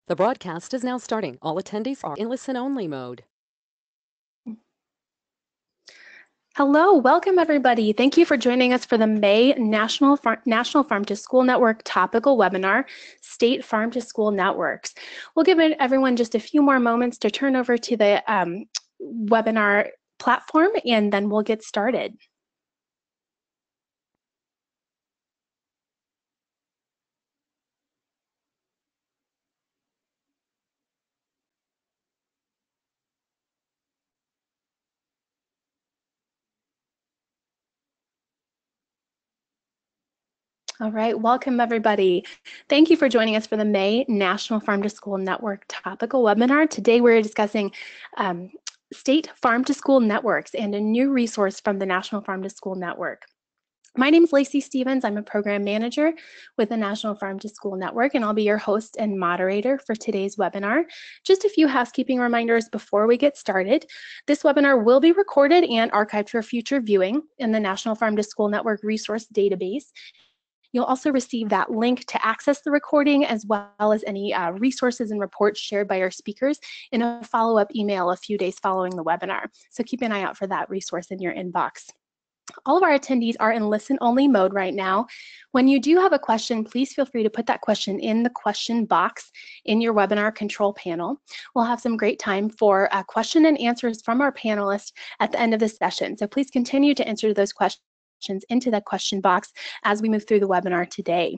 The broadcast is now starting. All attendees are in listen-only mode. Hello, welcome everybody. Thank you for joining us for the May National Farm to School Network topical webinar, State Farm to School Networks. We'll give everyone just a few more moments to turn over to the webinar platform, and then we'll get started. All right, welcome everybody. Thank you for joining us for the May National Farm to School Network topical webinar. Today we're discussing State Farm to School Networks and a new resource from the National Farm to School Network. My name is Lacey Stevens. I'm a program manager with the National Farm to School Network, and I'll be your host and moderator for today's webinar. Just a few housekeeping reminders before we get started. This webinar will be recorded and archived for future viewing in the National Farm to School Network resource database. You'll also receive that link to access the recording as well as any resources and reports shared by our speakers in a follow-up email a few days following the webinar. So keep an eye out for that resource in your inbox. All of our attendees are in listen-only mode right now. When you do have a question, please feel free to put that question in the question box in your webinar control panel. We'll have some great time for question and answers from our panelists at the end of the session. So please continue to enter those questions into that question box as we move through the webinar today.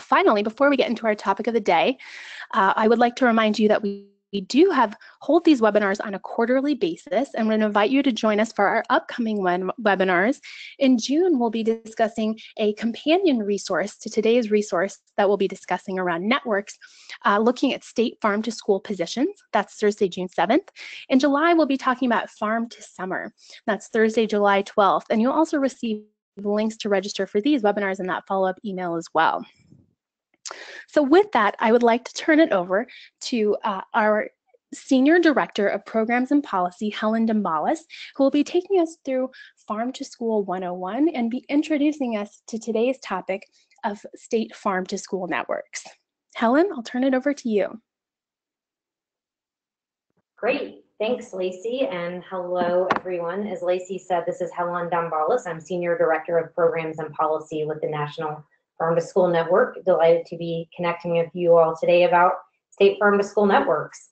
Finally, before we get into our topic of the day, I would like to remind you that we do hold these webinars on a quarterly basis, and we're going to invite you to join us for our upcoming webinars. In June, we'll be discussing a companion resource to today's resource that we'll be discussing around networks, looking at state farm to school positions. That's Thursday, June 7th. In July, we'll be talking about farm to summer. That's Thursday, July 12th. And you'll also receive links to register for these webinars in that follow-up email as well. So with that, I would like to turn it over to our Senior Director of Programs and Policy, Helen Dambalis, who will be taking us through Farm to School 101 and be introducing us to today's topic of State Farm to School Networks. Helen, I'll turn it over to you. Great. Thanks, Lacey, and hello, everyone. As Lacey said, this is Helen Dambalis. I'm Senior Director of Programs and Policy with the National Farm to School Network. Delighted to be connecting with you all today about State Farm to School Networks.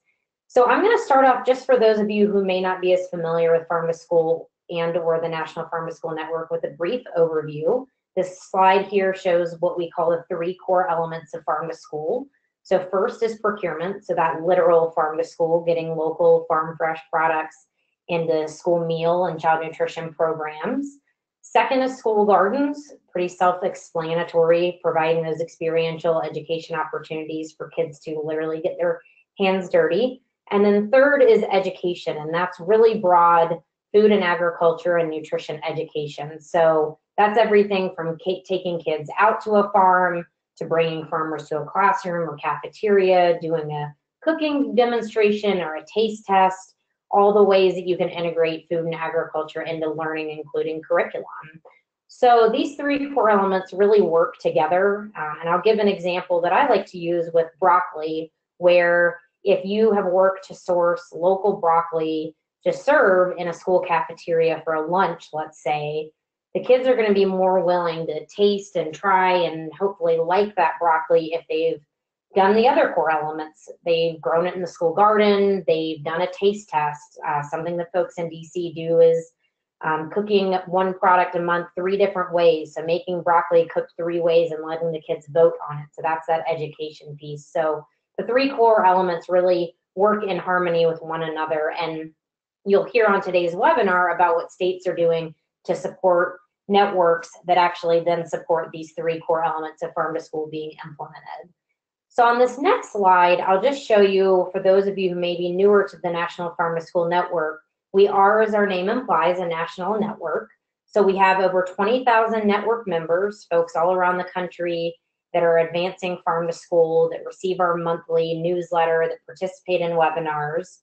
So I'm going to start off, just for those of you who may not be as familiar with Farm to School and or the National Farm to School Network, with a brief overview. This slide here shows what we call the 3 core elements of Farm to School. So first is procurement, so that literal farm to school, getting local farm fresh products into school meal and child nutrition programs. Second is school gardens, pretty self-explanatory, providing those experiential education opportunities for kids to literally get their hands dirty. And then third is education, and that's really broad: food and agriculture and nutrition education. So that's everything from taking kids out to a farm, to bringing farmers to a classroom or cafeteria, doing a cooking demonstration or a taste test, all the ways that you can integrate food and agriculture into learning, including curriculum. So these 3 core elements really work together, and I'll give an example that I like to use with broccoli, where if you have worked to source local broccoli to serve in a school cafeteria for a lunch, let's say, the kids are going to be more willing to taste and try and hopefully like that broccoli if they've done the other core elements. They've grown it in the school garden, they've done a taste test. Something that folks in DC do is cooking one product a month 3 different ways. So making broccoli cooked 3 ways and letting the kids vote on it. So that's that education piece. So the 3 core elements really work in harmony with one another. And you'll hear on today's webinar about what states are doing to support networks that actually then support these 3 core elements of farm to school being implemented. So on this next slide, I'll just show you, for those of you who may be newer to the National Farm to School Network, we are, as our name implies, a national network. So we have over 20,000 network members, folks all around the country that are advancing farm to school, that receive our monthly newsletter, that participate in webinars.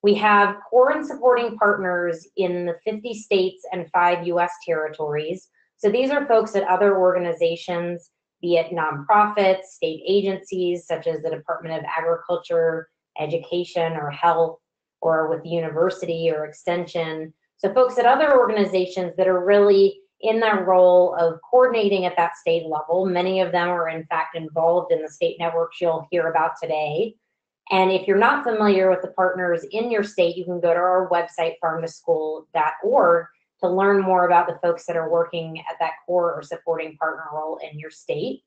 We have core and supporting partners in the 50 states and 5 US territories. So these are folks at other organizations, be it nonprofits, state agencies such as the Department of Agriculture, Education, or Health, or with the university or extension. So folks at other organizations that are really in that role of coordinating at that state level. Many of them are in fact involved in the state networks you'll hear about today. And if you're not familiar with the partners in your state, you can go to our website, farmtoschool.org, to learn more about the folks that are working at that core or supporting partner role in your state.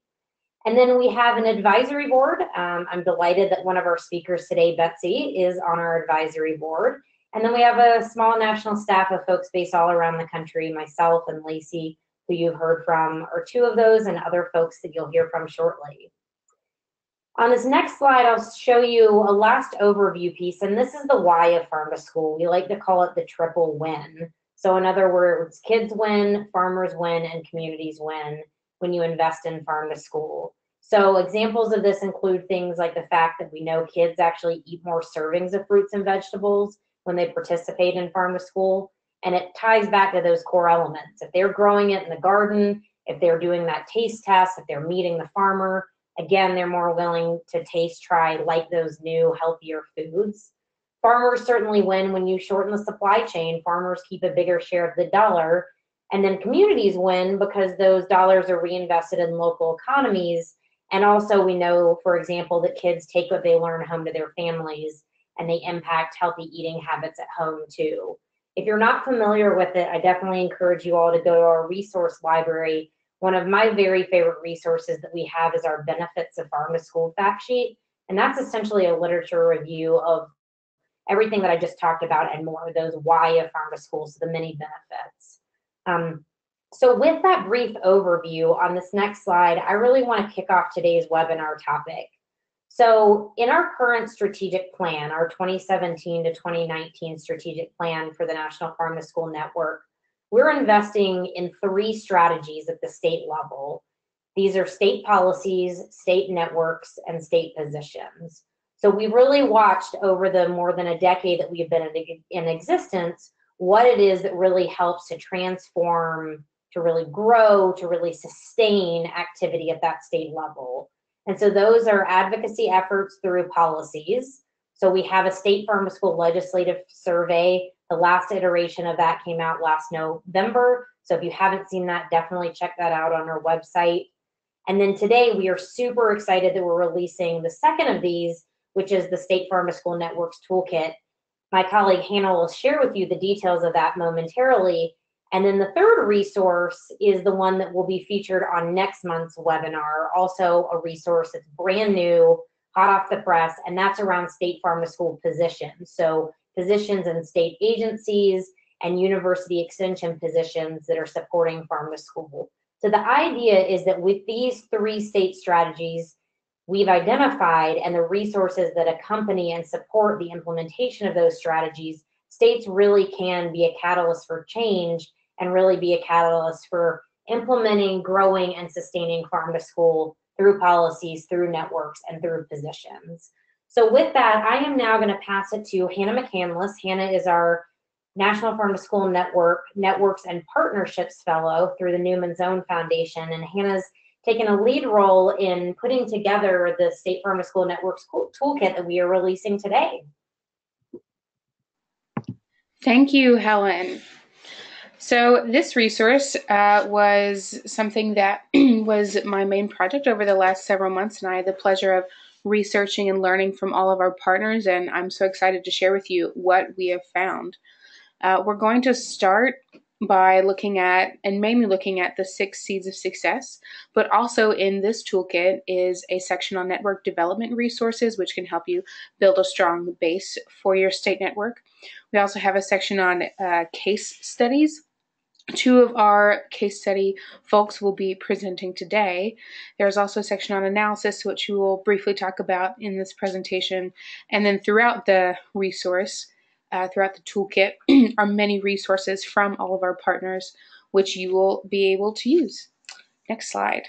And then we have an advisory board. I'm delighted that one of our speakers today, Betsy, is on our advisory board. And then we have a small national staff of folks based all around the country. Myself and Lacey, who you've heard from, are two of those, and other folks that you'll hear from shortly. On this next slide, I'll show you a last overview piece, and this is the why of Farm to School. We like to call it the triple win. So in other words, kids win, farmers win, and communities win when you invest in Farm to School. So examples of this include things like the fact that we know kids actually eat more servings of fruits and vegetables when they participate in Farm to School. And it ties back to those core elements. If they're growing it in the garden, if they're doing that taste test, if they're meeting the farmer, again, they're more willing to taste, try, like those new, healthier foods. Farmers certainly win when you shorten the supply chain. Farmers keep a bigger share of the dollar. And then communities win because those dollars are reinvested in local economies. And also we know, for example, that kids take what they learn home to their families, and they impact healthy eating habits at home too. If you're not familiar with it, I definitely encourage you all to go to our resource library. One of my very favorite resources that we have is our Benefits of Farm to School fact sheet. And that's essentially a literature review of everything that I just talked about and more, those why of Farm to School, so the many benefits. So with that brief overview, on this next slide, I really want to kick off today's webinar topic. So in our current strategic plan, our 2017 to 2019 strategic plan for the National Farm to School Network, we're investing in 3 strategies at the state level. These are state policies, state networks, and state positions. So we've really watched over the more than a decade that we've been in existence, what it is that really helps to transform, to really grow, to really sustain activity at that state level. And so those are advocacy efforts through policies. So we have a state farm to school legislative survey. The last iteration of that came out last November. So if you haven't seen that, definitely check that out on our website. And then today we are super excited that we're releasing the second of these, which is the State Farm to School Networks Toolkit. My colleague Hannah will share with you the details of that momentarily. And then the third resource is the one that will be featured on next month's webinar, also a resource that's brand new, hot off the press, and that's around state farm to school positions. So positions in state agencies and university extension positions that are supporting farm to school. So the idea is that with these 3 state strategies we've identified and the resources that accompany and support the implementation of those strategies, states really can be a catalyst for change and really be a catalyst for implementing, growing, and sustaining farm to school through policies, through networks, and through positions. So with that, I am now going to pass it to Hannah McCandless. Hannah is our National Farm to School Network, Networks and Partnerships Fellow through the Newman Zone Foundation. And Hannah's taken a lead role in putting together the State Farm to School Networks Toolkit that we are releasing today. Thank you, Helen. So this resource was something that was my main project over the last several months, and I had the pleasure of researching and learning from all of our partners, and I'm so excited to share with you what we have found. We're going to start by looking at, and mainly looking at, the 6 seeds of success, but also in this toolkit is a section on network development resources, which can help you build a strong base for your state network. We also have a section on case studies. 2 of our case study folks will be presenting today. There's also a section on analysis, which we will briefly talk about in this presentation. And then throughout the resource, throughout the toolkit, are many resources from all of our partners, which you will be able to use. Next slide.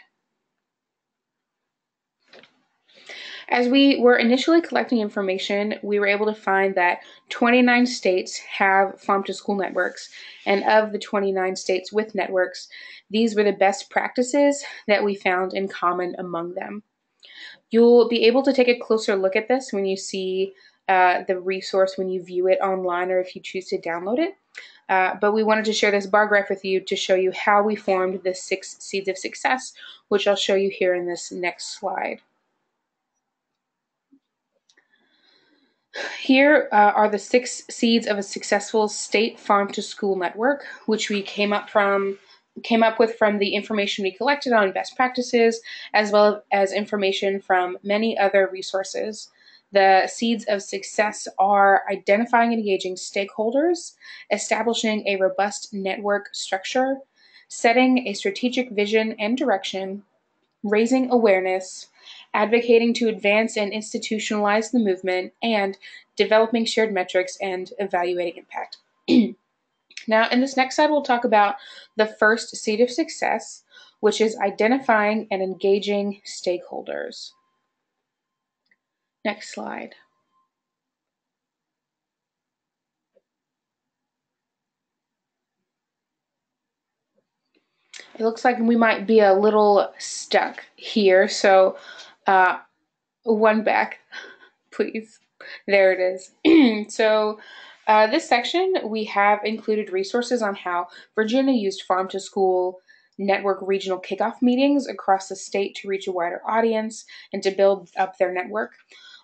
As we were initially collecting information, we were able to find that 29 states have farm-to-school networks, and of the 29 states with networks, these were the best practices that we found in common among them. You'll be able to take a closer look at this when you see the resource, when you view it online, or if you choose to download it. But we wanted to share this bar graph with you to show you how we formed the 6 seeds of success, which I'll show you here in this next slide. Here are the 6 seeds of a successful state farm-to-school network, which we came up with from the information we collected on best practices, as well as information from many other resources. The seeds of success are identifying and engaging stakeholders, establishing a robust network structure, setting a strategic vision and direction, raising awareness, advocating to advance and institutionalize the movement, and developing shared metrics and evaluating impact. Now, in this next slide, we'll talk about the first seed of success, which is identifying and engaging stakeholders. Next slide. It looks like we might be a little stuck here, so one back, please. There it is. So this section, we have included resources on how Virginia used farm-to-school network regional kickoff meetings across the state to reach a wider audience and to build up their network.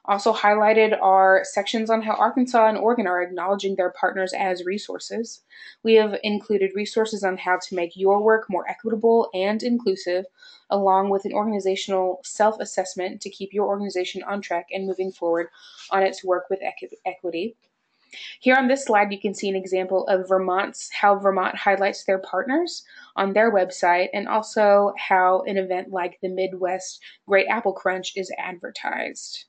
Also highlighted are sections on how Arkansas and Oregon are acknowledging their partners as resources. We have included resources on how to make your work more equitable and inclusive, along with an organizational self-assessment to keep your organization on track and moving forward on its work with equity. Here on this slide, you can see an example of how Vermont highlights their partners on their website, and also how an event like the Midwest Great Apple Crunch is advertised.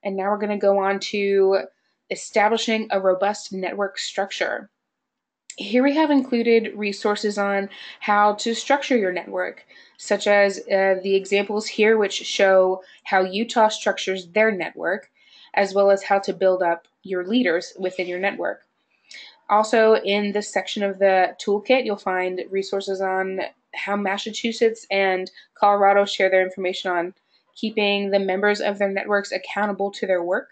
And now we're going to go on to establishing a robust network structure. Here we have included resources on how to structure your network, such as the examples here, which show how Utah structures their network, as well as how to build up your leaders within your network. Also, in this section of the toolkit, you'll find resources on how Massachusetts and Colorado share their information on keeping the members of their networks accountable to their work.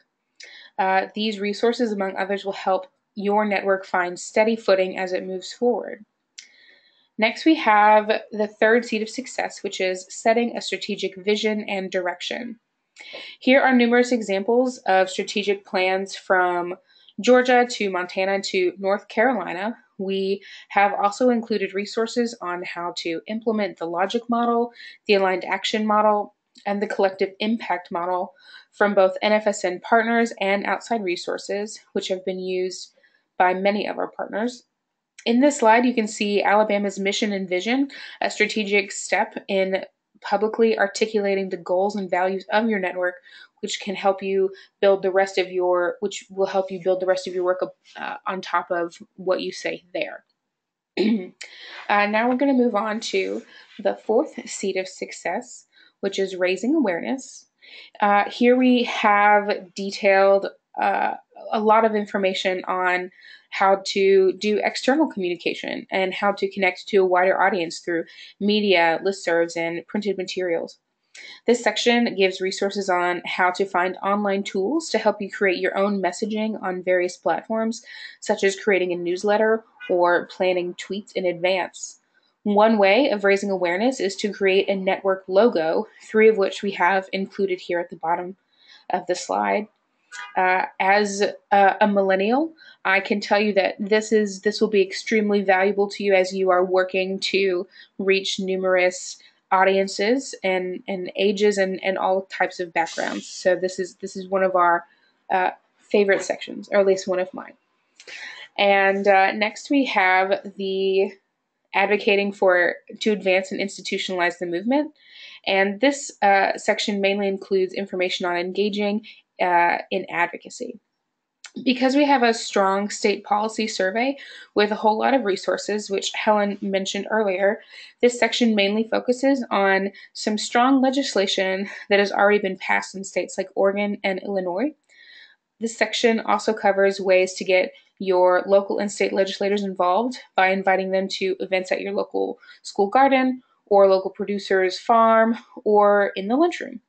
These resources, among others, will help your network find steady footing as it moves forward. Next, we have the third seed of success, which is setting a strategic vision and direction. Here are numerous examples of strategic plans from Georgia to Montana to North Carolina. We have also included resources on how to implement the logic model, the aligned action model, and the collective impact model from both NFSN partners and outside resources, which have been used by many of our partners. In this slide, you can see Alabama's mission and vision, a strategic step in publicly articulating the goals and values of your network, which can help you build the rest of your, work on top of what you say there. Now we're going to move on to the fourth seed of success, which is raising awareness. Here we have detailed a lot of information on how to do external communication and how to connect to a wider audience through media, listservs, and printed materials. This section gives resources on how to find online tools to help you create your own messaging on various platforms, such as creating a newsletter or planning tweets in advance. One way of raising awareness is to create a network logo, 3 of which we have included here at the bottom of the slide. As a millennial, I can tell you that this will be extremely valuable to you as you are working to reach numerous audiences and ages and all types of backgrounds. So this is one of our favorite sections, or at least one of mine. And next we have the advocating to advance and institutionalize the movement. And this section mainly includes information on engaging in advocacy. Because we have a strong state policy survey with a whole lot of resources, which Helen mentioned earlier, this section mainly focuses on some strong legislation that has already been passed in states like Oregon and Illinois. This section also covers ways to get your local and state legislators involved by inviting them to events at your local school garden or local producer's farm or in the lunchroom.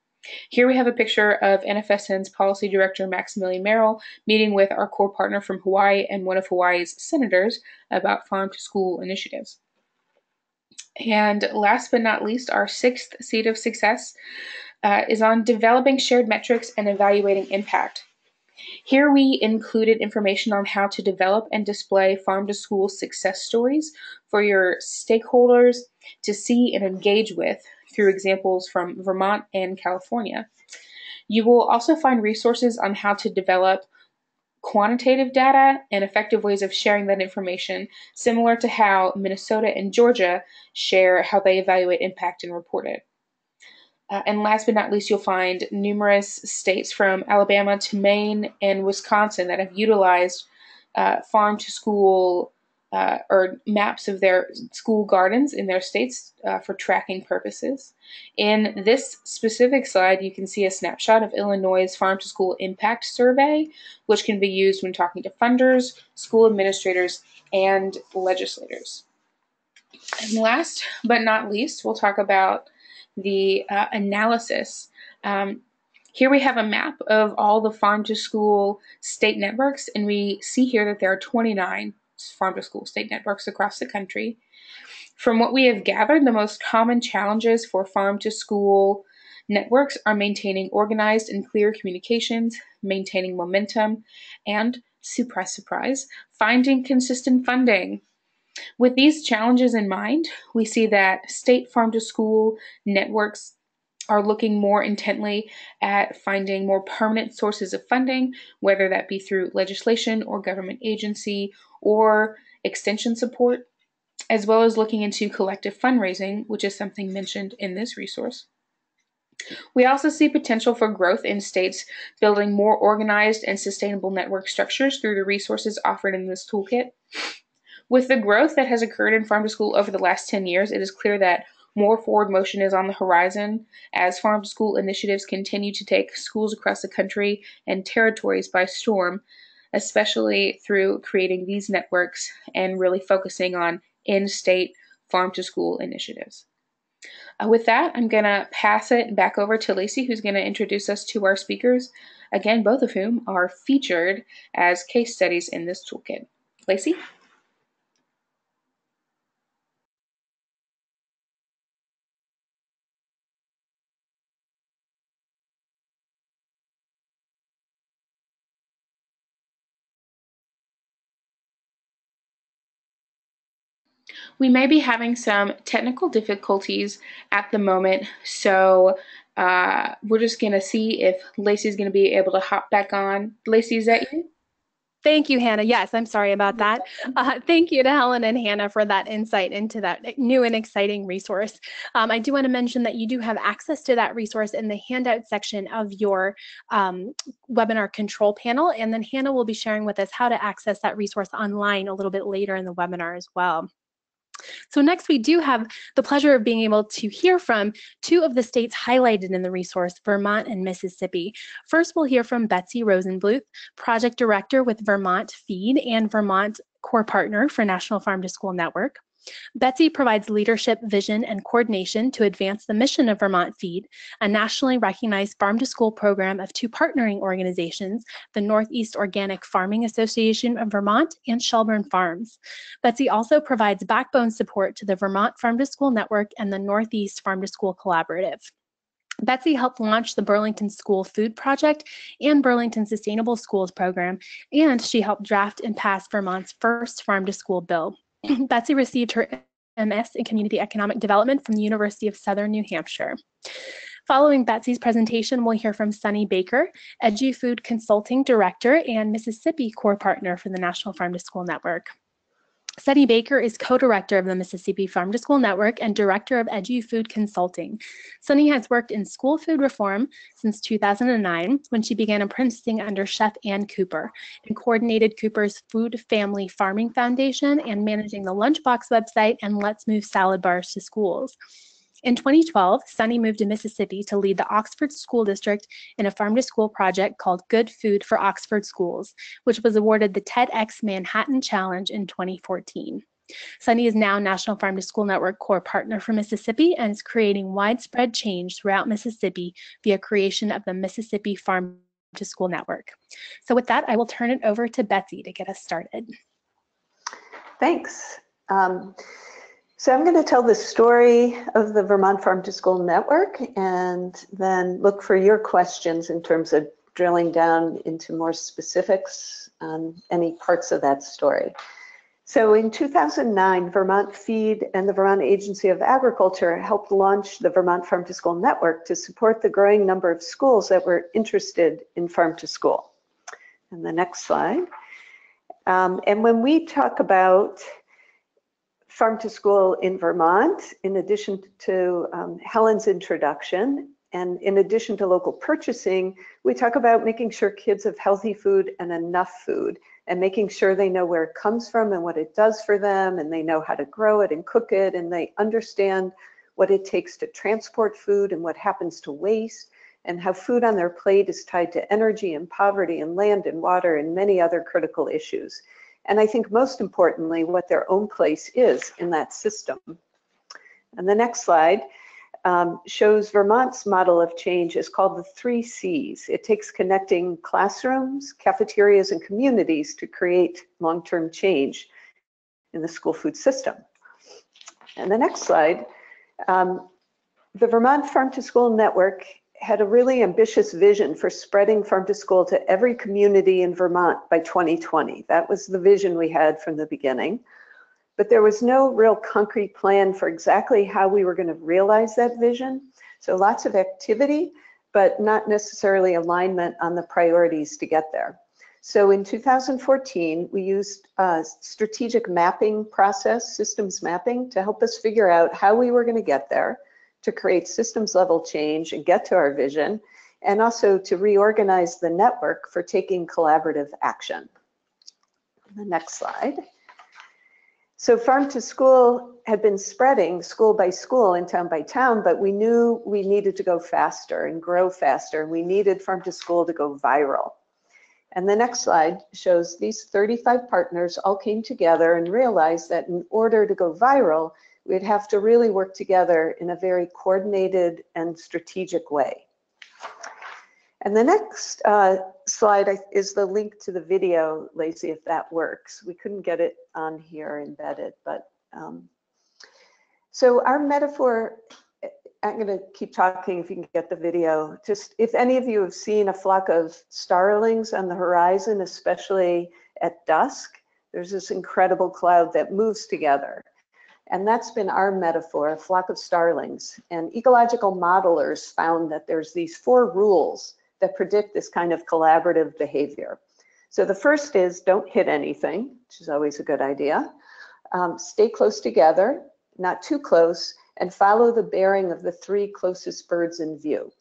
Here we have a picture of NFSN's Policy Director Maximilian Merrill meeting with our core partner from Hawaii and one of Hawaii's senators about farm to school initiatives. And last but not least, our sixth seed of success is on developing shared metrics and evaluating impact. Here we included information on how to develop and display farm-to-school success stories for your stakeholders to see and engage with through examples from Vermont and California. You will also find resources on how to develop quantitative data and effective ways of sharing that information, similar to how Minnesota and Georgia share how they evaluate impact and report it. And last but not least, you'll find numerous states from Alabama to Maine and Wisconsin that have utilized farm to school or maps of their school gardens in their states for tracking purposes. In this specific slide, you can see a snapshot of Illinois' Farm to School Impact Survey, which can be used when talking to funders, school administrators, and legislators. And last but not least, we'll talk about the analysis. Here we have a map of all the farm-to-school state networks, and we see here that there are 29 farm-to-school state networks across the country. From what we have gathered, the most common challenges for farm-to-school networks are maintaining organized and clear communications, maintaining momentum, and, surprise, surprise, finding consistent funding. With these challenges in mind, we see that state farm-to-school networks are looking more intently at finding more permanent sources of funding, whether that be through legislation or government agency or extension support, as well as looking into collective fundraising, which is something mentioned in this resource. We also see potential for growth in states building more organized and sustainable network structures through the resources offered in this toolkit. With the growth that has occurred in farm to school over the last 10 years, it is clear that more forward motion is on the horizon as farm to school initiatives continue to take schools across the country and territories by storm, especially through creating these networks and really focusing on in-state farm to school initiatives. With that, I'm going to pass it back over to Lacey, who's going to introduce us to our speakers, again, both of whom are featured as case studies in this toolkit. Lacey? We may be having some technical difficulties at the moment, so we're just going to see if Lacey's going to be able to hop back on. Lacey, is that you? Thank you, Hannah. Yes, I'm sorry about that. Thank you to Helen and Hannah for that insight into that new and exciting resource. I do want to mention that you do have access to that resource in the handout section of your webinar control panel, and then Hannah will be sharing with us how to access that resource online a little bit later in the webinar as well. So next, we do have the pleasure of being able to hear from two of the states highlighted in the resource, Vermont and Mississippi. First, we'll hear from Betsy Rosenbluth, Project Director with Vermont Feed and Vermont Core Partner for National Farm to School Network. Betsy provides leadership, vision, and coordination to advance the mission of Vermont Feed, a nationally recognized farm-to-school program of two partnering organizations, the Northeast Organic Farming Association of Vermont and Shelburne Farms. Betsy also provides backbone support to the Vermont Farm-to-School Network and the Northeast Farm-to-School Collaborative. Betsy helped launch the Burlington School Food Project and Burlington Sustainable Schools program, and she helped draft and pass Vermont's first farm-to-school bill. Betsy received her MS in Community Economic Development from the University of Southern New Hampshire. Following Betsy's presentation, we'll hear from Sunny Baker, EduFood Consulting Director and Mississippi Core Partner for the National Farm to School Network. Sunny Baker is co-director of the Mississippi Farm to School Network and director of Edu-Food Consulting. Sunny has worked in school food reform since 2009, when she began apprenticing under Chef Ann Cooper and coordinated Cooper's Food Family Farming Foundation and managing the Lunchbox website and Let's Move salad bars to schools. In 2012, Sunny moved to Mississippi to lead the Oxford School District in a farm-to-school project called Good Food for Oxford Schools, which was awarded the TEDx Manhattan Challenge in 2014. Sunny is now National Farm to School Network Core Partner for Mississippi and is creating widespread change throughout Mississippi via creation of the Mississippi Farm to School Network. So with that, I will turn it over to Betsy to get us started. Thanks. So I'm going to tell the story of the Vermont Farm to School Network and then look for your questions in terms of drilling down into more specifics on any parts of that story. So in 2009, Vermont Feed and the Vermont Agency of Agriculture helped launch the Vermont Farm to School Network to support the growing number of schools that were interested in farm to school. And the next slide. And when we talk about farm to school in Vermont, in addition to Helen's introduction, and in addition to local purchasing, we talk about making sure kids have healthy food and enough food, and making sure they know where it comes from and what it does for them, and they know how to grow it and cook it, and they understand what it takes to transport food and what happens to waste, and how food on their plate is tied to energy and poverty and land and water and many other critical issues. And I think most importantly, what their own place is in that system. And the next slide shows Vermont's model of change is called the 3 C's. It takes connecting classrooms, cafeterias, and communities to create long-term change in the school food system. And the next slide, the Vermont Farm to School Network had a really ambitious vision for spreading farm to school to every community in Vermont by 2020. That was the vision we had from the beginning. But there was no real concrete plan for exactly how we were going to realize that vision. So lots of activity, but not necessarily alignment on the priorities to get there. So in 2014, we used a strategic mapping process, systems mapping, to help us figure out how we were going to get there, to create systems level change and get to our vision, and also to reorganize the network for taking collaborative action. The next slide. So farm to school had been spreading school by school and town by town, but we knew we needed to go faster and grow faster. We needed farm to school to go viral. And the next slide shows these 35 partners all came together and realized that in order to go viral, we'd have to really work together in a very coordinated and strategic way. And the next slide is the link to the video, Lacey, if that works. We couldn't get it on here embedded, but so our metaphor, I'm going to keep talking if you can get the video. Just if any of you have seen a flock of starlings on the horizon, especially at dusk, there's this incredible cloud that moves together. And that's been our metaphor, a flock of starlings. And ecological modelers found that there's these 4 rules that predict this kind of collaborative behavior. So the first is don't hit anything, which is always a good idea. Stay close together, not too close, and follow the bearing of the 3 closest birds in view.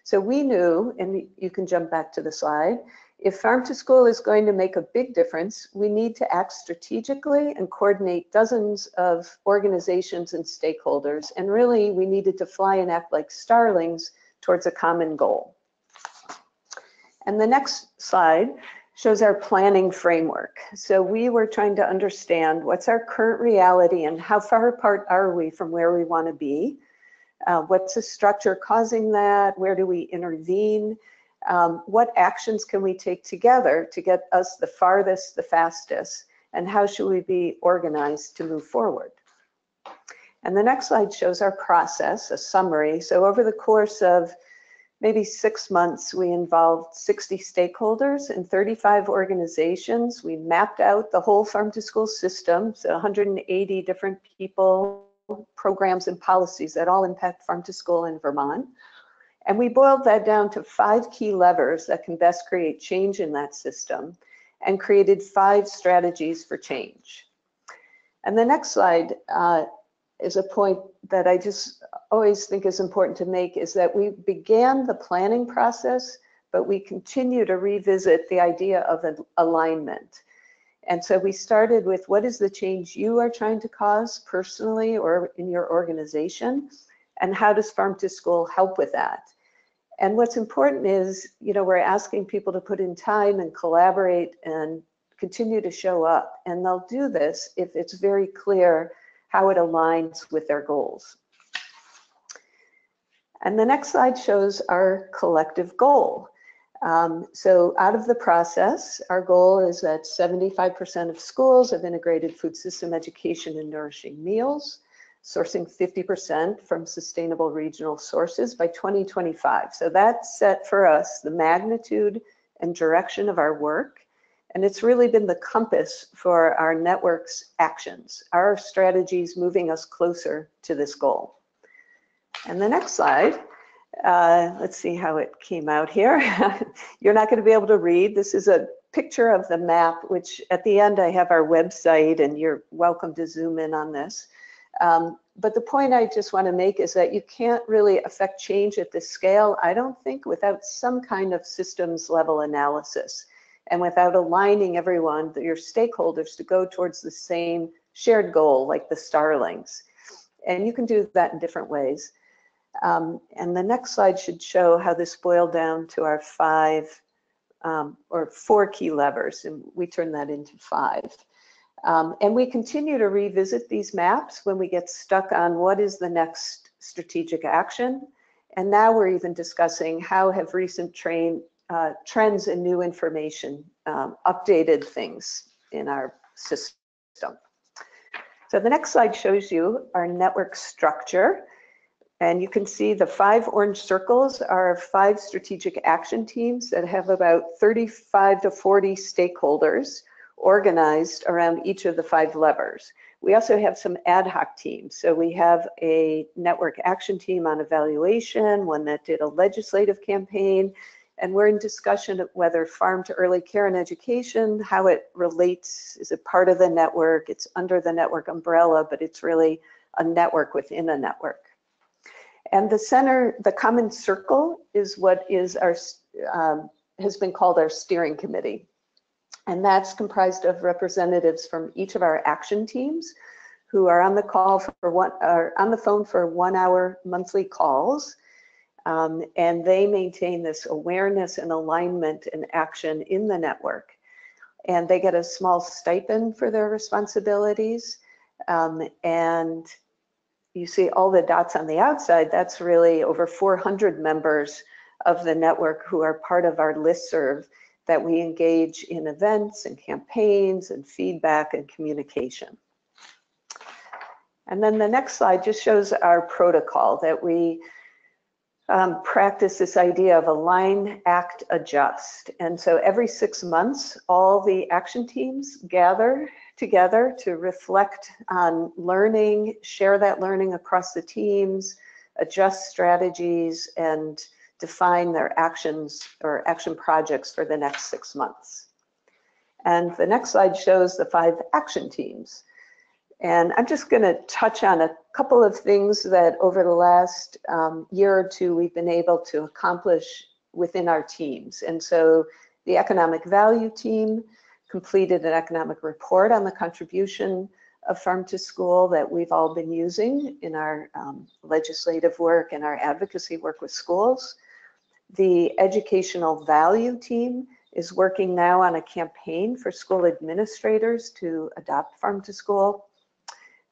So we knew, and you can jump back to the slide, if farm to school is going to make a big difference, we need to act strategically and coordinate dozens of organizations and stakeholders. And really, we needed to fly and act like starlings towards a common goal. And the next slide shows our planning framework. So we were trying to understand what's our current reality and how far apart are we from where we want to be? What's the structure causing that? Where do we intervene? What actions can we take together to get us the farthest, the fastest, and how should we be organized to move forward? And the next slide shows our process, a summary. So over the course of maybe 6 months, we involved 60 stakeholders and 35 organizations. We mapped out the whole farm to school system, so 180 different people, programs, and policies that all impact farm to school in Vermont. And we boiled that down to 5 key levers that can best create change in that system and created 5 strategies for change. And the next slide is a point that I just always think is important to make, is that we began the planning process, but we continue to revisit the idea of an alignment. And so we started with, what is the change you are trying to cause personally or in your organization? And how does Farm to School help with that? And what's important is, we're asking people to put in time and collaborate and continue to show up. And they'll do this if it's very clear how it aligns with their goals. And the next slide shows our collective goal. So out of the process, our goal is that 75% of schools have integrated food system education and nourishing meals, sourcing 50% from sustainable regional sources by 2025. So that's set for us the magnitude and direction of our work. And it's really been the compass for our network's actions, our strategies moving us closer to this goal. And the next slide, let's see how it came out here. You're not going to be able to read. This is a picture of the map, which at the end I have our website, and you're welcome to zoom in on this. But the point I just want to make is that you can't really affect change at this scale, I don't think, without some kind of systems level analysis and without aligning everyone, your stakeholders, to go towards the same shared goal, like the starlings. And you can do that in different ways. And the next slide should show how this boiled down to our 4 key levers, and we turn that into 5. And we continue to revisit these maps when we get stuck on what is the next strategic action. And now we're even discussing how have recent trends and new information updated things in our system. So the next slide shows you our network structure. And you can see the 5 orange circles are 5 strategic action teams that have about 35 to 40 stakeholders organized around each of the 5 levers. We also have some ad hoc teams. So we have a network action team on evaluation, one that did a legislative campaign, and we're in discussion of whether farm to early care and education, how it relates, is it part of the network? It's under the network umbrella, but it's really a network within a network. And the center, the common circle, is what is our has been called our steering committee. And that's comprised of representatives from each of our action teams who are on the call for on the phone for 1-hour monthly calls. And they maintain this awareness and alignment and action in the network. And they get a small stipend for their responsibilities. And you see all the dots on the outside, that's really over 400 members of the network who are part of our listserv that we engage in events and campaigns and feedback and communication. And then the next slide just shows our protocol that we practice this idea of align, act, adjust. And so every 6 months, all the action teams gather together to reflect on learning, share that learning across the teams, adjust strategies, and define their actions or action projects for the next 6 months. And the next slide shows the 5 action teams. And I'm just going to touch on a couple of things that over the last year or two we've been able to accomplish within our teams. And so the economic value team completed an economic report on the contribution of farm to school that we've all been using in our legislative work and our advocacy work with schools. The educational value team is working now on a campaign for school administrators to adopt farm to school.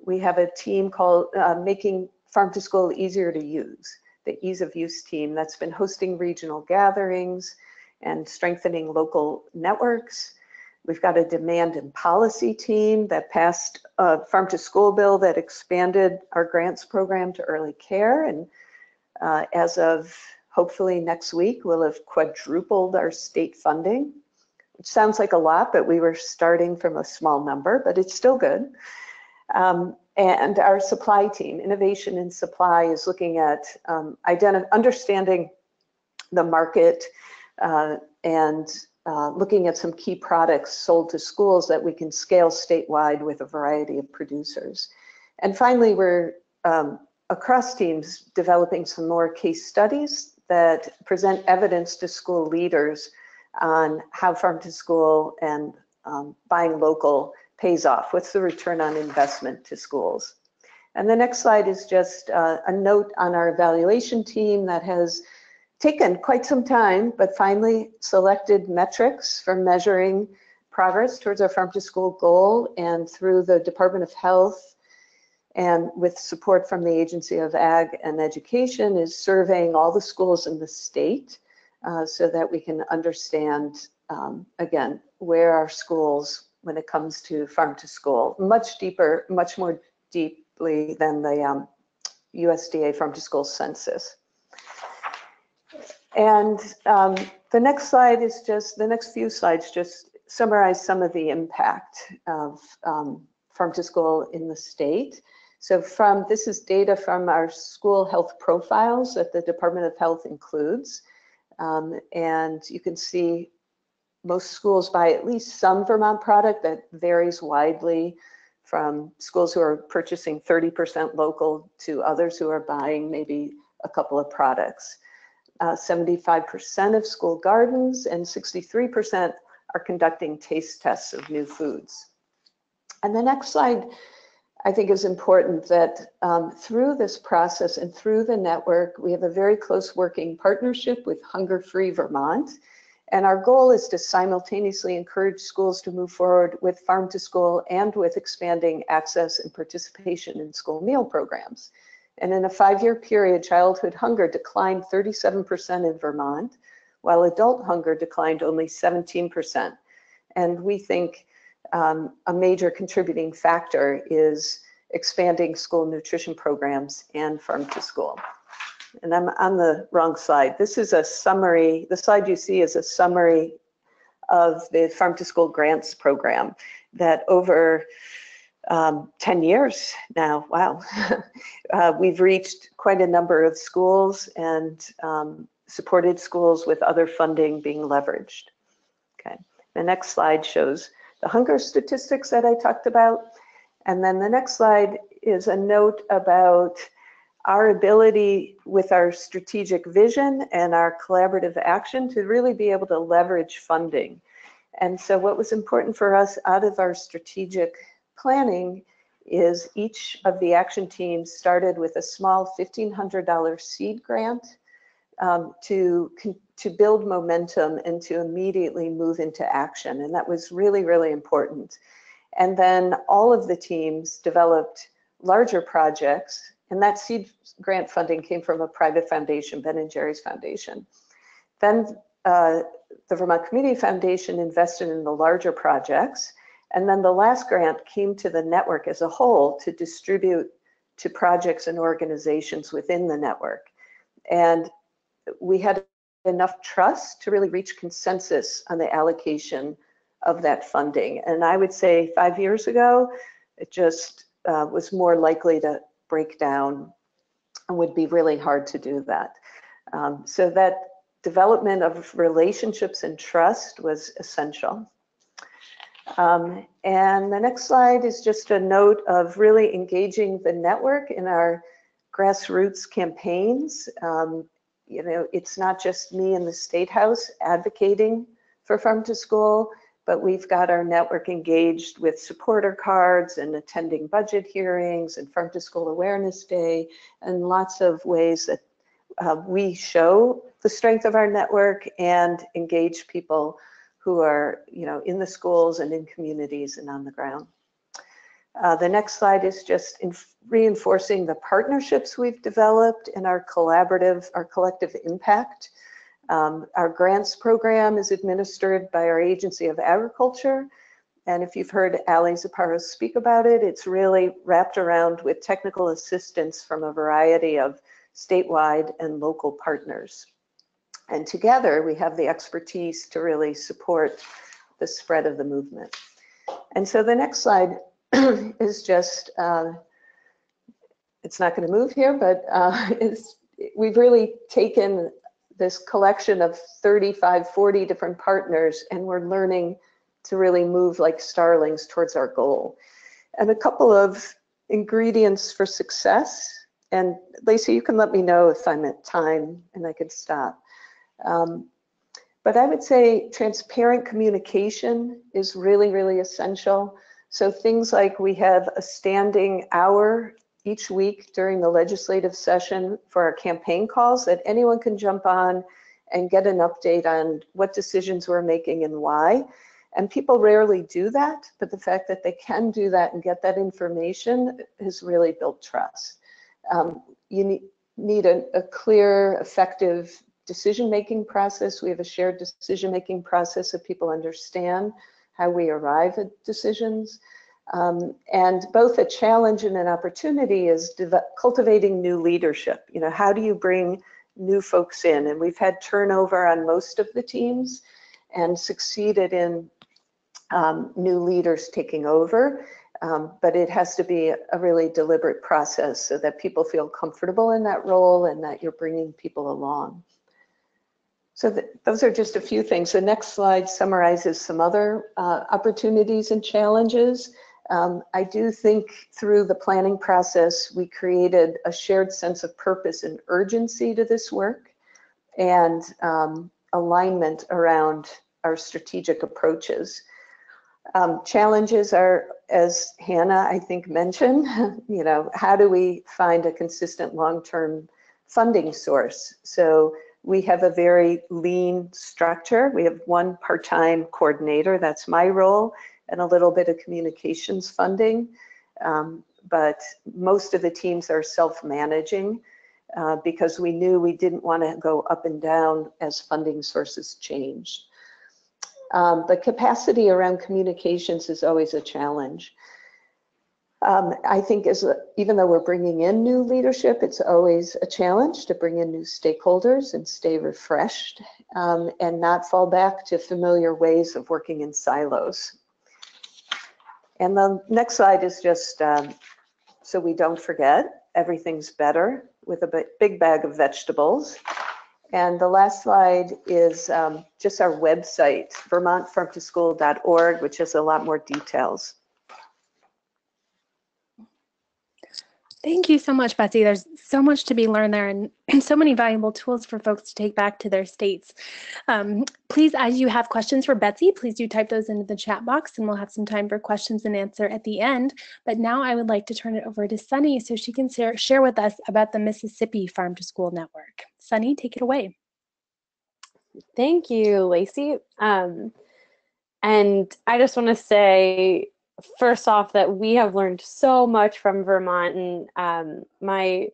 We have a team called Making Farm to School Easier to Use, the Ease of Use team that's been hosting regional gatherings and strengthening local networks. We've got a demand and policy team that passed a farm to school bill that expanded our grants program to early care. And as of hopefully next week, we'll have quadrupled our state funding, which sounds like a lot, but we were starting from a small number, but it's still good. And our supply team, innovation in supply, is looking at understanding the market and looking at some key products sold to schools that we can scale statewide with a variety of producers. And finally, we're across teams developing some more case studies that present evidence to school leaders on how farm to school and buying local pays off. What's the return on investment to schools? And the next slide is just a note on our evaluation team that has taken quite some time, but finally selected metrics for measuring progress towards our farm to school goal, and through the Department of Health and with support from the Agency of Ag and Education is surveying all the schools in the state so that we can understand, again, where our schools, when it comes to farm to school, much deeper, much more deeply than the USDA farm to school census. And the next slide is just, the next few slides just summarize some of the impact of farm to school in the state. So this is data from our school health profiles that the Department of Health includes. And you can see most schools buy at least some Vermont product that varies widely from schools who are purchasing 30% local to others who are buying maybe a couple of products. 75% of school gardens and 63% are conducting taste tests of new foods. And the next slide, I think, is important that through this process and through the network, we have a very close working partnership with Hunger Free Vermont. And our goal is to simultaneously encourage schools to move forward with farm to school and with expanding access and participation in school meal programs. And in a 5-year period, childhood hunger declined 37% in Vermont, while adult hunger declined only 17%. And we think a major contributing factor is expanding school nutrition programs and farm to school. And I'm on the wrong slide. This is a summary. The slide you see is a summary of the farm to school grants program that over 10 years now, wow, we've reached quite a number of schools and supported schools with other funding being leveraged. Okay, the next slide shows the hunger statistics that I talked about. And then the next slide is a note about our ability with our strategic vision and our collaborative action to really be able to leverage funding. And so what was important for us out of our strategic planning is each of the action teams started with a small $1,500 seed grant to build momentum and to immediately move into action. And that was really, really important. And then all of the teams developed larger projects, and that seed grant funding came from a private foundation, Ben & Jerry's Foundation. Then the Vermont Community Foundation invested in the larger projects. And then the last grant came to the network as a whole to distribute to projects and organizations within the network. And we had enough trust to really reach consensus on the allocation of that funding. And I would say 5 years ago, it just was more likely to break down and would be really hard to do that. So that development of relationships and trust was essential. And the next slide is just a note of really engaging the network in our grassroots campaigns. You know, it's not just me in the State House advocating for farm to school, but we've got our network engaged with supporter cards and attending budget hearings and Farm to School Awareness Day, and lots of ways that we show the strength of our network and engage people who are, you know, in the schools and in communities and on the ground. The next slide is just reinforcing the partnerships we've developed and our collective impact. Our grants program is administered by our Agency of Agriculture. And if you've heard Ali Zaparo speak about it, it's really wrapped around with technical assistance from a variety of statewide and local partners. And together we have the expertise to really support the spread of the movement. And so the next slide is just, it's not going to move here, but we've really taken this collection of 35, 40 different partners, and we're learning to really move like starlings towards our goal. And a couple of ingredients for success, and Lacey, you can let me know if I'm at time and I could stop. But I would say transparent communication is really, really essential. So things like we have a standing hour each week during the legislative session for our campaign calls that anyone can jump on and get an update on what decisions we're making and why. And people rarely do that, but the fact that they can do that and get that information has really built trust. You need a clear, effective decision-making process. We have a shared decision-making process so people understand how we arrive at decisions. And both a challenge and an opportunity is cultivating new leadership. You know, how do you bring new folks in? And we've had turnover on most of the teams and succeeded in new leaders taking over. But it has to be a really deliberate process so that people feel comfortable in that role and that you're bringing people along. So those are just a few things. The next slide summarizes some other opportunities and challenges. I do think through the planning process, we created a shared sense of purpose and urgency to this work and alignment around our strategic approaches. Challenges are, as Hannah, I think, mentioned, you know, how do we find a consistent long-term funding source? So we have a very lean structure. We have one part-time coordinator, that's my role, and a little bit of communications funding. But most of the teams are self-managing because we knew we didn't want to go up and down as funding sources changed. The capacity around communications is always a challenge. I think even though we're bringing in new leadership, it's always a challenge to bring in new stakeholders and stay refreshed and not fall back to familiar ways of working in silos. And the next slide is just so we don't forget, everything's better with a big bag of vegetables. And the last slide is just our website, vermontfarmtoschool.org, which has a lot more details. Thank you so much, Betsy. There's so much to be learned there and so many valuable tools for folks to take back to their states. Please, as you have questions for Betsy, please do type those into the chat box and we'll have some time for questions and answer at the end. But now I would like to turn it over to Sunny so she can share with us about the Mississippi Farm to School Network. Sunny, take it away. Thank you, Lacey. And I just want to say, first off, that we have learned so much from Vermont, and my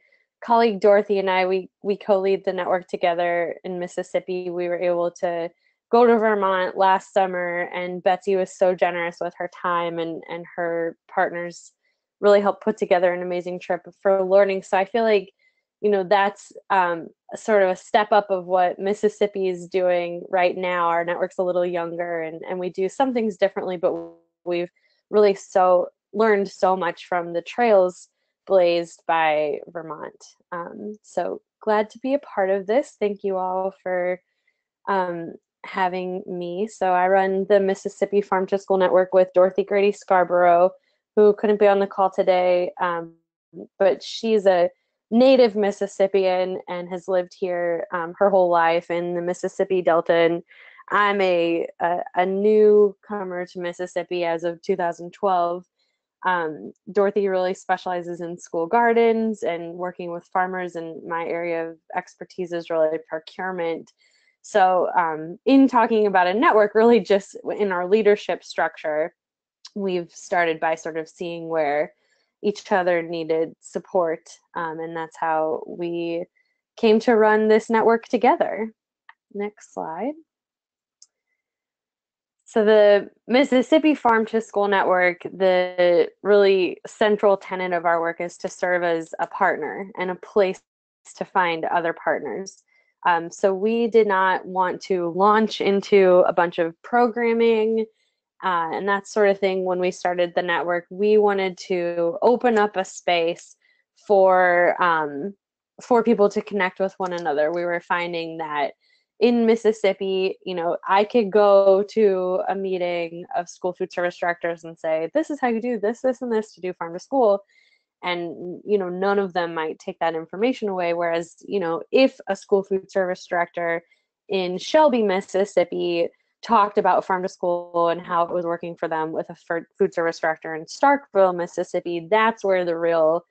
colleague Dorothy and I, we co-lead the network together in Mississippi. We were able to go to Vermont last summer, and Betsy was so generous with her time, and her partners really helped put together an amazing trip for learning. So I feel like, you know, that's sort of a step up of what Mississippi is doing right now. Our network's a little younger, and we do some things differently, but we've really learned so much from the trails blazed by Vermont. So glad to be a part of this. Thank you all for having me. So I run the Mississippi Farm to School Network with Dorothy Grady Scarborough, who couldn't be on the call today, but she's a native Mississippian and has lived here her whole life in the Mississippi Delta. And I'm a newcomer to Mississippi as of 2012. Dorothy really specializes in school gardens and working with farmers, and my area of expertise is really procurement. So in talking about a network, really just in our leadership structure, we've started by sort of seeing where each other needed support, and that's how we came to run this network together. Next slide. So the Mississippi Farm to School Network, the really central tenet of our work is to serve as a partner and a place to find other partners. So we did not want to launch into a bunch of programming and that sort of thing when we started the network. We wanted to open up a space for for people to connect with one another. We were finding that in Mississippi, I could go to a meeting of school food service directors and say, this is how you do this, this, and this to do farm to school. And, none of them might take that information away. Whereas, if a school food service director in Shelby, Mississippi talked about farm to school and how it was working for them with a food service director in Starkville, Mississippi, that's where the real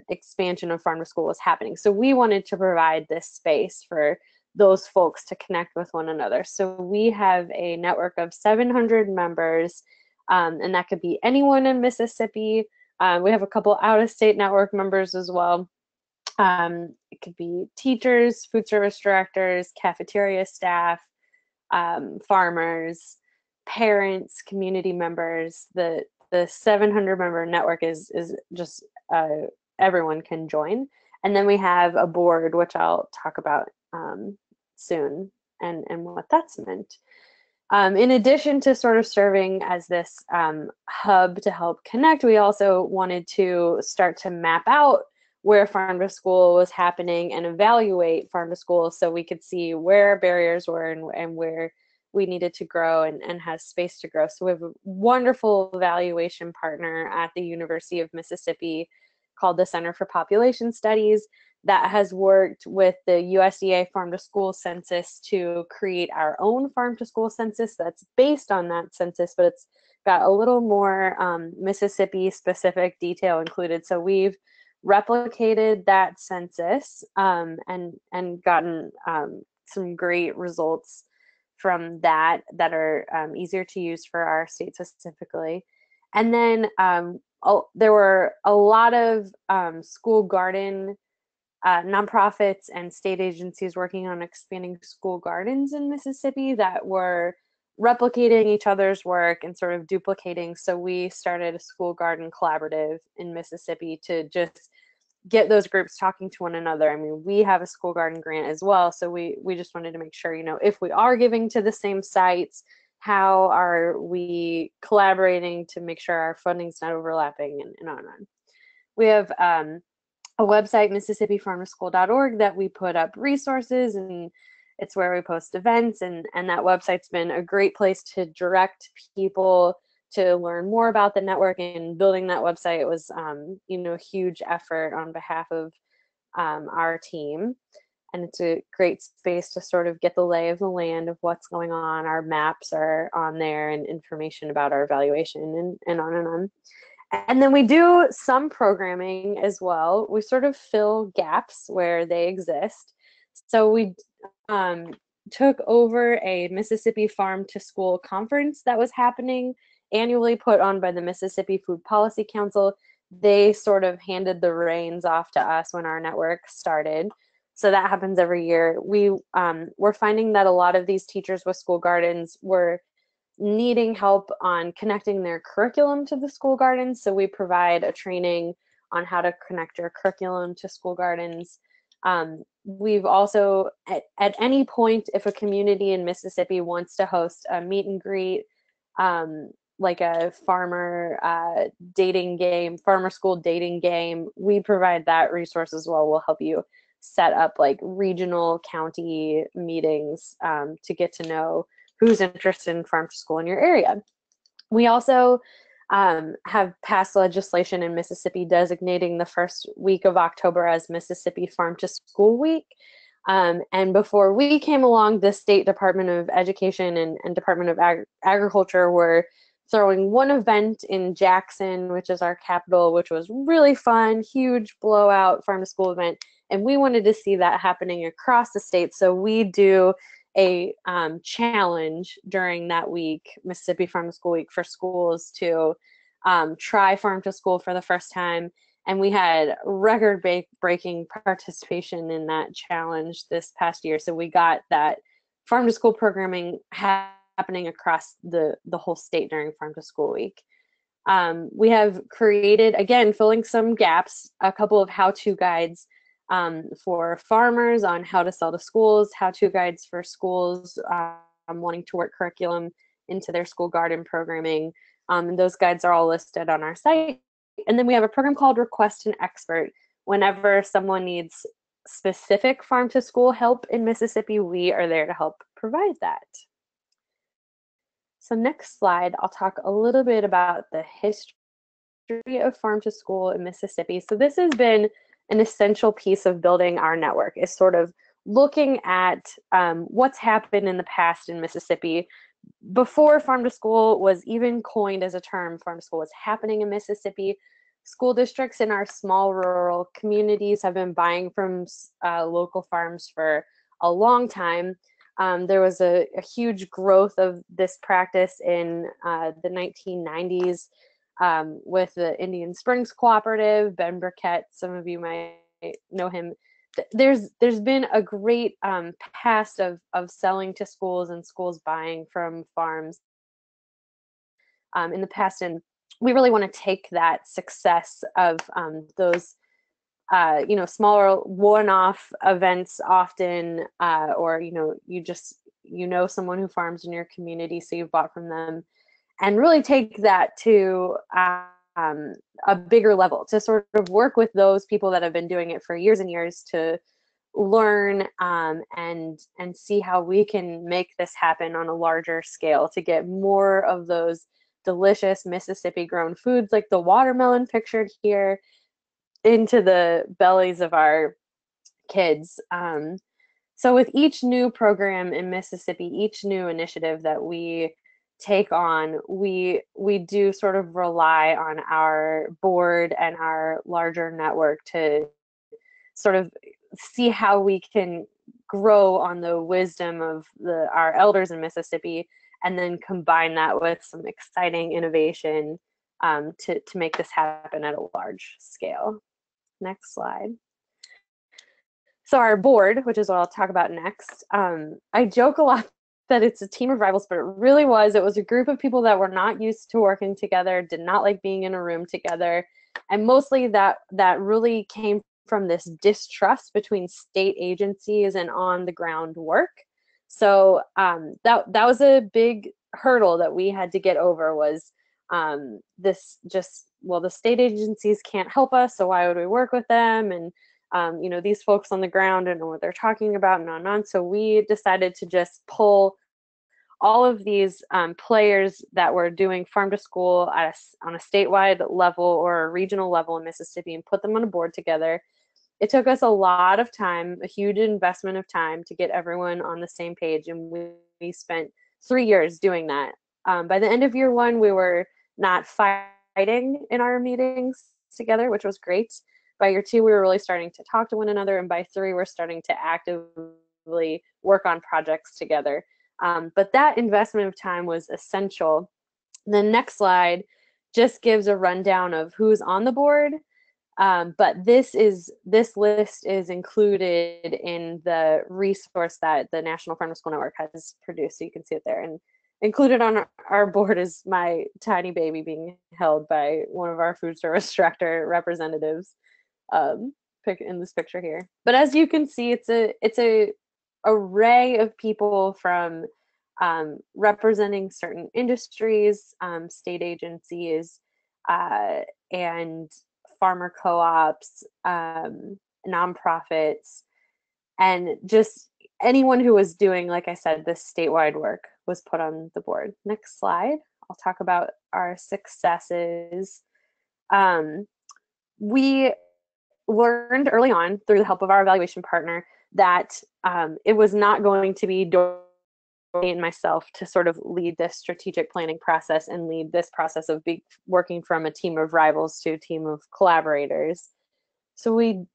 expansion of farm to school was happening. So we wanted to provide this space for those folks to connect with one another. So we have a network of 700 members, and that could be anyone in Mississippi. We have a couple out-of-state network members as well. It could be teachers, food service directors, cafeteria staff, farmers, parents, community members. The 700 member network is just everyone can join. And then we have a board, which I'll talk about soon, and what that's meant. In addition to sort of serving as this hub to help connect, we also wanted to start to map out where farm to school was happening and evaluate farm to school so we could see where our barriers were and where we needed to grow and have space to grow. So we have a wonderful evaluation partner at the University of Mississippi called the Center for Population Studies that has worked with the USDA Farm to School Census to create our own farm to school census that's based on that census, but it's got a little more Mississippi specific detail included. So we've replicated that census and gotten some great results from that are easier to use for our state specifically. And then there were a lot of school garden nonprofits and state agencies working on expanding school gardens in Mississippi that were replicating each other's work and sort of duplicating. So we started a school garden collaborative in Mississippi to just get those groups talking to one another. I mean, we have a school garden grant as well. So we just wanted to make sure, if we are giving to the same sites, how are we collaborating to make sure our funding's not overlapping and on and on. We have a website, MississippiFarmToSchool.org, that we put up resources, and it's where we post events, and that website's been a great place to direct people to learn more about the network. And building that website was a huge effort on behalf of our team, and it's a great space to sort of get the lay of the land of what's going on. Our maps are on there and information about our evaluation and on and on. And then we do some programming as well. We sort of fill gaps where they exist. So we took over a Mississippi Farm to School conference that was happening annually, put on by the Mississippi Food Policy Council. They sort of handed the reins off to us when our network started. So that happens every year. We're finding that a lot of these teachers with school gardens were needing help on connecting their curriculum to the school gardens. So we provide a training on how to connect your curriculum to school gardens. We've also, at any point, if a community in Mississippi wants to host a meet and greet, like a farmer dating game, farmer school dating game, we provide that resource as well. We'll help you set up like regional county meetings to get to know who's interested in farm to school in your area. We also have passed legislation in Mississippi designating the first week of October as Mississippi Farm to School Week. And before we came along, the State Department of Education and Department of Agriculture were throwing one event in Jackson, which is our capital, which was really fun, huge blowout farm to school event. And we wanted to see that happening across the state. So we do a challenge during that week, Mississippi Farm to School Week, for schools to try farm to school for the first time. And we had record-breaking participation in that challenge this past year. So we got that farm to school programming happening across the whole state during Farm to School Week. We have created, again, filling some gaps, a couple of how-to guides for farmers on how to sell to schools, how-to guides for schools wanting to work curriculum into their school garden programming. And those guides are all listed on our site. And then we have a program called Request an Expert, whenever someone needs specific farm to school help in Mississippi, we are there to help provide that. So next slide, I'll talk a little bit about the history of farm to school in Mississippi. So this has been an essential piece of building our network, is sort of looking at what's happened in the past in Mississippi. Before farm to school was even coined as a term, farm to school was happening in Mississippi. School districts in our small rural communities have been buying from local farms for a long time. There was a huge growth of this practice in the 1990s with the Indian Springs Cooperative, Ben Burkett, some of you might know him. There's been a great past of selling to schools and schools buying from farms in the past, and we really want to take that success of those smaller one-off events often, or you know someone who farms in your community, so you've bought from them, and really take that to a bigger level, to sort of work with those people that have been doing it for years and years to learn and see how we can make this happen on a larger scale, to get more of those delicious Mississippi grown foods like the watermelon pictured here into the bellies of our kids. So with each new program in Mississippi, each new initiative that we take on, we do sort of rely on our board and our larger network to sort of see how we can grow on the wisdom of our elders in Mississippi, and then combine that with some exciting innovation to make this happen at a large scale. Next slide. So our board, which is what I'll talk about next, I joke a lot that it's a team of rivals, but it was a group of people that were not used to working together, did not like being in a room together, and mostly that really came from this distrust between state agencies and on the ground work. So that was a big hurdle that we had to get over, was the state agencies can't help us, so why would we work with them? And these folks on the ground don't know what they're talking about, and on and on. So we decided to just pull all of these players that were doing farm to school on a statewide level or a regional level in Mississippi and put them on a board together. It took us a lot of time, a huge investment of time, to get everyone on the same page, and we spent 3 years doing that. By the end of year one, we were not fighting in our meetings together, which was great. By year two, we were really starting to talk to one another, and by three, we're starting to actively work on projects together. But that investment of time was essential. The next slide just gives a rundown of who's on the board. But this list is included in the resource that the National Farm to School Network has produced, so you can see it there. And included on our board is my tiny baby being held by one of our food service director representatives in this picture here. But as you can see, it's a array of people from representing certain industries, state agencies, and farmer co-ops, nonprofits, and just anyone who was doing, like I said, this statewide work was put on the board. Next slide. I'll talk about our successes. We learned early on, through the help of our evaluation partner, that it was not going to be and myself to sort of lead this strategic planning process and lead this process of working from a team of rivals to a team of collaborators. So we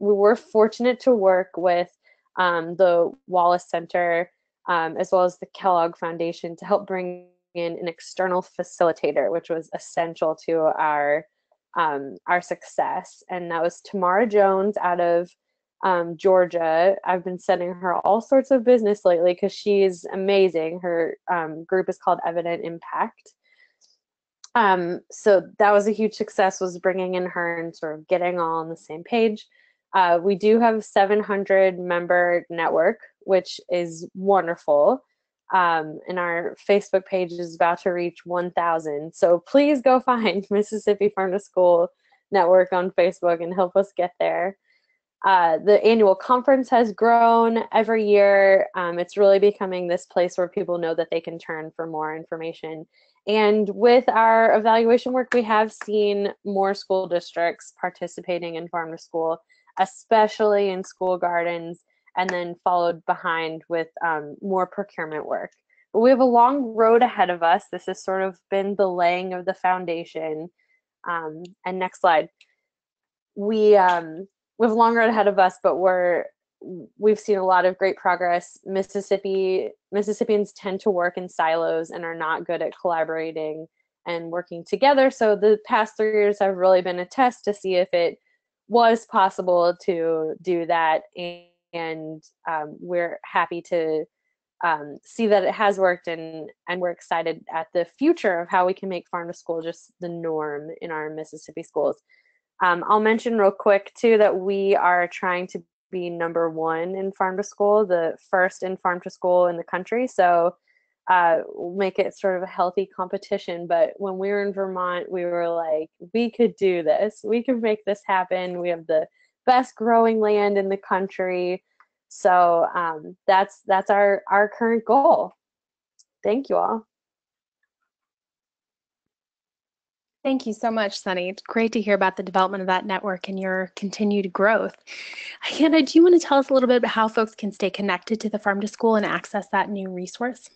were fortunate to work with the Wallace Center as well as the Kellogg Foundation to help bring in an external facilitator, which was essential to our success. And that was Tamara Jones out of Georgia. I've been sending her all sorts of business lately because she's amazing. Her group is called Evident Impact. So that was a huge success, was bringing in her and sort of getting all on the same page. We do have a 700 member network, which is wonderful. And our Facebook page is about to reach 1,000. So please go find Mississippi Farm to School network on Facebook and help us get there. The annual conference has grown every year. It's really becoming this place where people know that they can turn for more information. And with our evaluation work, we have seen more school districts participating in Farm to School, especially in school gardens, and then followed behind with more procurement work. But we have a long road ahead of us. This has sort of been the laying of the foundation. And next slide. We have a long road ahead of us, but we've seen a lot of great progress. Mississippians tend to work in silos and are not good at collaborating and working together. So the past 3 years have really been a test to see if it was possible to do that. And we're happy to see that it has worked, and we're excited at the future of how we can make Farm to School just the norm in our Mississippi schools. I'll mention real quick too that we are trying to be #1 in Farm to School, the first in Farm to School in the country. So we'll make it sort of a healthy competition. But when we were in Vermont, we were like, we could do this. We could make this happen. We have the best growing land in the country. So that's our current goal. Thank you all. Thank you so much, Sunny. It's great to hear about the development of that network and your continued growth. Hannah, do you want to tell us a little bit about how folks can stay connected to the Farm to School and access that new resource?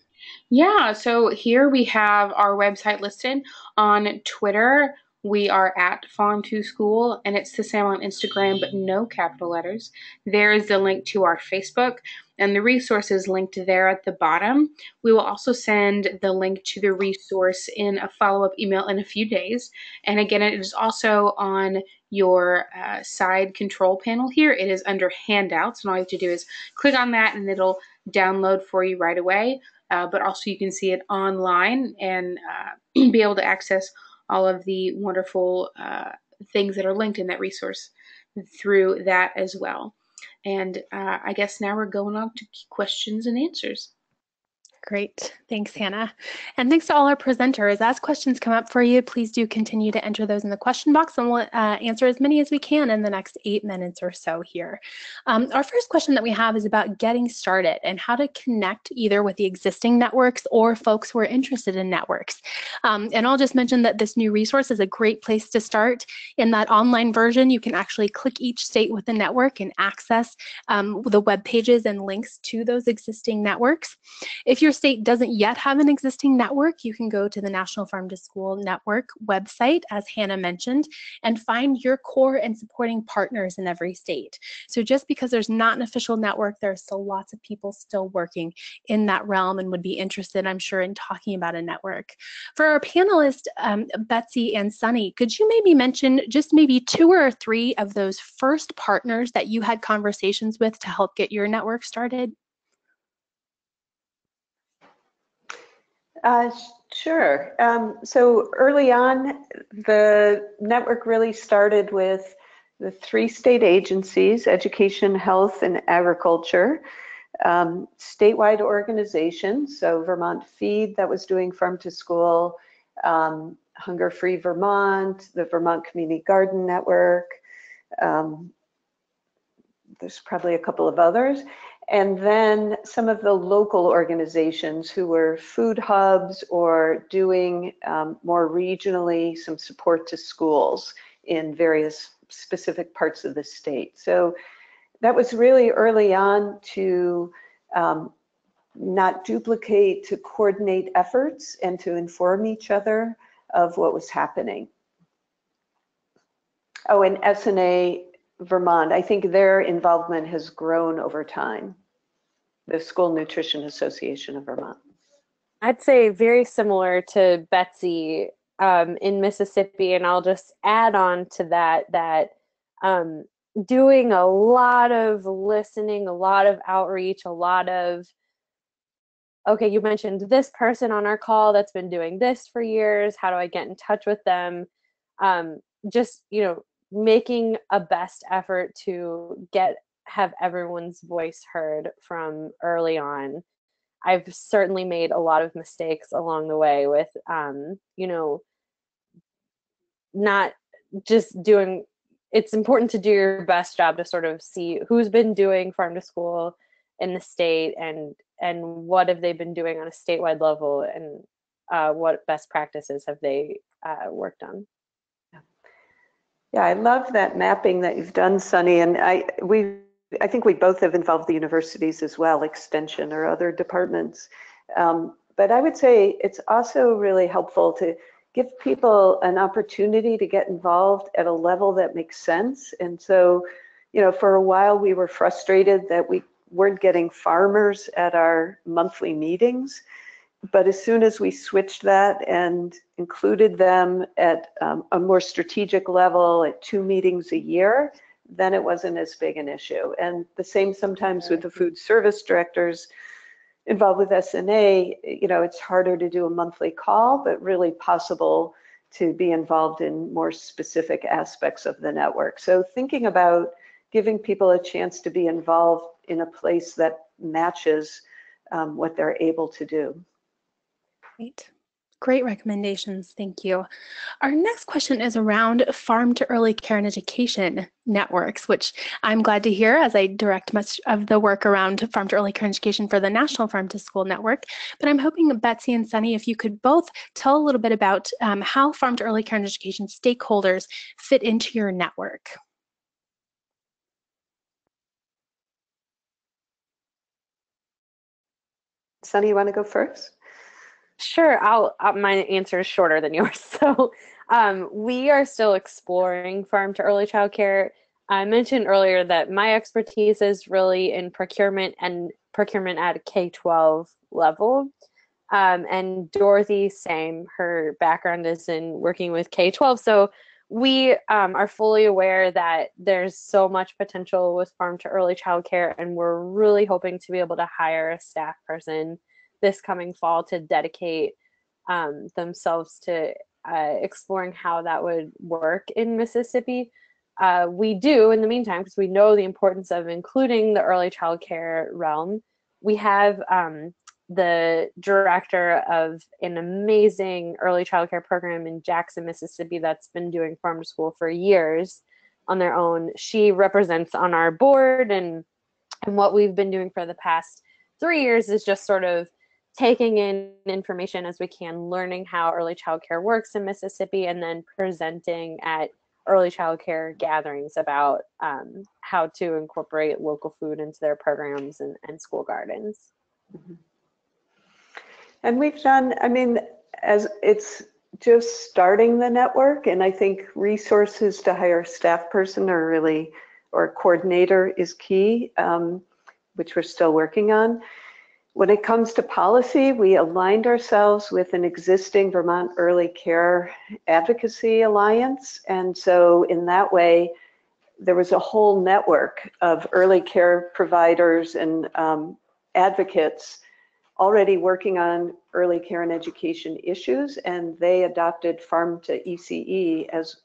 Yeah, so here we have our website listed. On Twitter, we are at Farm2School, and it's the same on Instagram, but no capital letters. There is the link to our Facebook, and the resource is linked there at the bottom. We will also send the link to the resource in a follow-up email in a few days. And again, it is also on your side control panel here. It is under handouts, and all you have to do is click on that, and it'll download for you right away. But also you can see it online and be able to access all of the wonderful things that are linked in that resource through that as well. And I guess now we're going on to questions and answers. Great. Thanks, Hannah. And thanks to all our presenters. As questions come up for you, please do continue to enter those in the question box, and we'll answer as many as we can in the next 8 minutes or so here. Our first question that we have is about getting started and how to connect either with the existing networks or folks who are interested in networks. And I'll just mention that this new resource is a great place to start. In that online version, you can actually click each state with the network and access the web pages and links to those existing networks. If your state doesn't yet have an existing network, you can go to the National Farm to School Network website, as Hannah mentioned, and find your core and supporting partners in every state. So just because there's not an official network, there are still lots of people still working in that realm and would be interested, I'm sure, in talking about a network. For our panelists, Betsy and Sunny, could you maybe mention just maybe 2 or 3 of those first partners that you had conversations with to help get your network started? Sure. So early on, the network really started with the 3 state agencies: education, health, and agriculture, statewide organizations, so Vermont Feed, that was doing Farm to School, Hunger Free Vermont, the Vermont Community Garden Network. There's probably a couple of others. And then some of the local organizations who were food hubs or doing more regionally some support to schools in various specific parts of the state. So that was really early on to not duplicate, to coordinate efforts and to inform each other of what was happening. Oh, and SNA Vermont, I think their involvement has grown over time. The School Nutrition Association of Vermont. I'd say very similar to Betsy in Mississippi, and I'll just add on to that doing a lot of listening, a lot of outreach, a lot of, okay, you mentioned this person on our call that's been doing this for years. How do I get in touch with them? Just, making a best effort to have everyone's voice heard from early on. I've certainly made a lot of mistakes along the way with, not just doing, it's important to do your best job to sort of see who's been doing farm to school in the state, and what have they been doing on a statewide level, and what best practices have they worked on. Yeah, I love that mapping that you've done, Sunny, and I think we both have involved the universities as well, extension or other departments. But I would say it's also really helpful to give people an opportunity to get involved at a level that makes sense. And so, you know, for a while we were frustrated that we weren't getting farmers at our monthly meetings. But as soon as we switched that and included them at a more strategic level at 2 meetings a year, then it wasn't as big an issue. And the same sometimes with the food service directors involved with SNA. You know, it's harder to do a monthly call, but really possible to be involved in more specific aspects of the network. So thinking about giving people a chance to be involved in a place that matches what they're able to do. Great. Great recommendations. Thank you. Our next question is around farm to early care and education networks, which I'm glad to hear as I direct much of the work around farm to early care and education for the National Farm to School Network. But I'm hoping Betsy and Sunny, if you could both tell a little bit about how farm to early care and education stakeholders fit into your network. Sunny, you want to go first? Sure, my answer is shorter than yours. So we are still exploring farm to early childcare. I mentioned earlier that my expertise is really in procurement, and procurement at a K-12 level. And Dorothy, same, her background is in working with K-12. So we are fully aware that there's so much potential with farm to early childcare, and we're really hoping to be able to hire a staff person this coming fall to dedicate themselves to exploring how that would work in Mississippi. We do, in the meantime, because we know the importance of including the early child care realm, we have the director of an amazing early child care program in Jackson, Mississippi, that's been doing farm to school for years on their own. She represents on our board, and what we've been doing for the past 3 years is just sort of taking in information as we can, learning how early child care works in Mississippi, and then presenting at early child care gatherings about how to incorporate local food into their programs and school gardens. Mm-hmm. And we've done, I mean, as it's just starting the network, and I think resources to hire a staff person are really, or a coordinator is key, which we're still working on. When it comes to policy, we aligned ourselves with an existing Vermont Early Care Advocacy Alliance. And so in that way, there was a whole network of early care providers and advocates already working on early care and education issues, and they adopted Farm to ECE as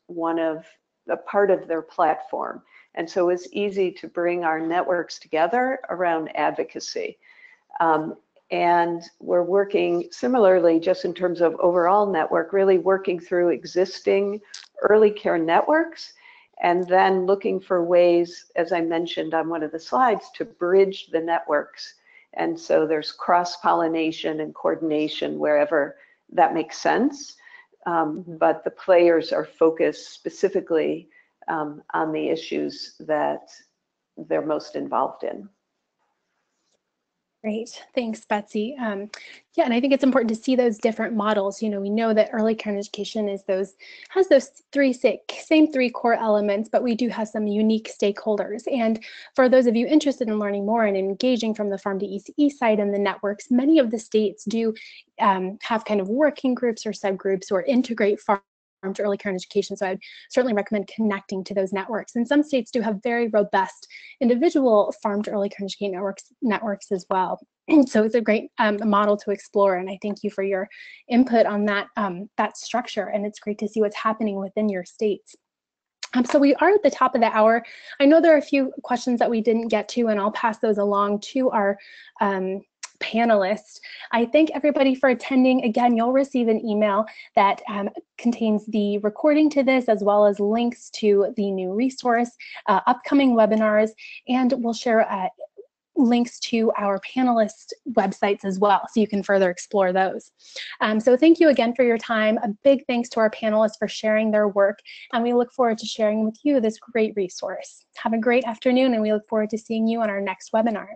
a part of their platform. And so it's easy to bring our networks together around advocacy. And we're working similarly, just in terms of overall network, really working through existing early care networks, and then looking for ways, as I mentioned on one of the slides, to bridge the networks. And so there's cross-pollination and coordination wherever that makes sense. But the players are focused specifically on the issues that they're most involved in. Great, thanks, Betsy. Yeah, and I think it's important to see those different models. You know, we know that early care and education has those same three core elements, but we do have some unique stakeholders. And for those of you interested in learning more and engaging from the Farm to ECE side and the networks, many of the states do have kind of working groups or subgroups or integrate farm to early care and education. So I'd certainly recommend connecting to those networks. And some states do have very robust individual farm to early care and education networks as well. So it's a great model to explore. And I thank you for your input on that, that structure. And it's great to see what's happening within your states. So we are at the top of the hour. I know there are a few questions that we didn't get to, and I'll pass those along to our panelists. I thank everybody for attending. Again, you'll receive an email that contains the recording to this, as well as links to the new resource, upcoming webinars, and we'll share links to our panelists' websites as well, so you can further explore those. So thank you again for your time. A big thanks to our panelists for sharing their work, and we look forward to sharing with you this great resource. Have a great afternoon, and we look forward to seeing you on our next webinar.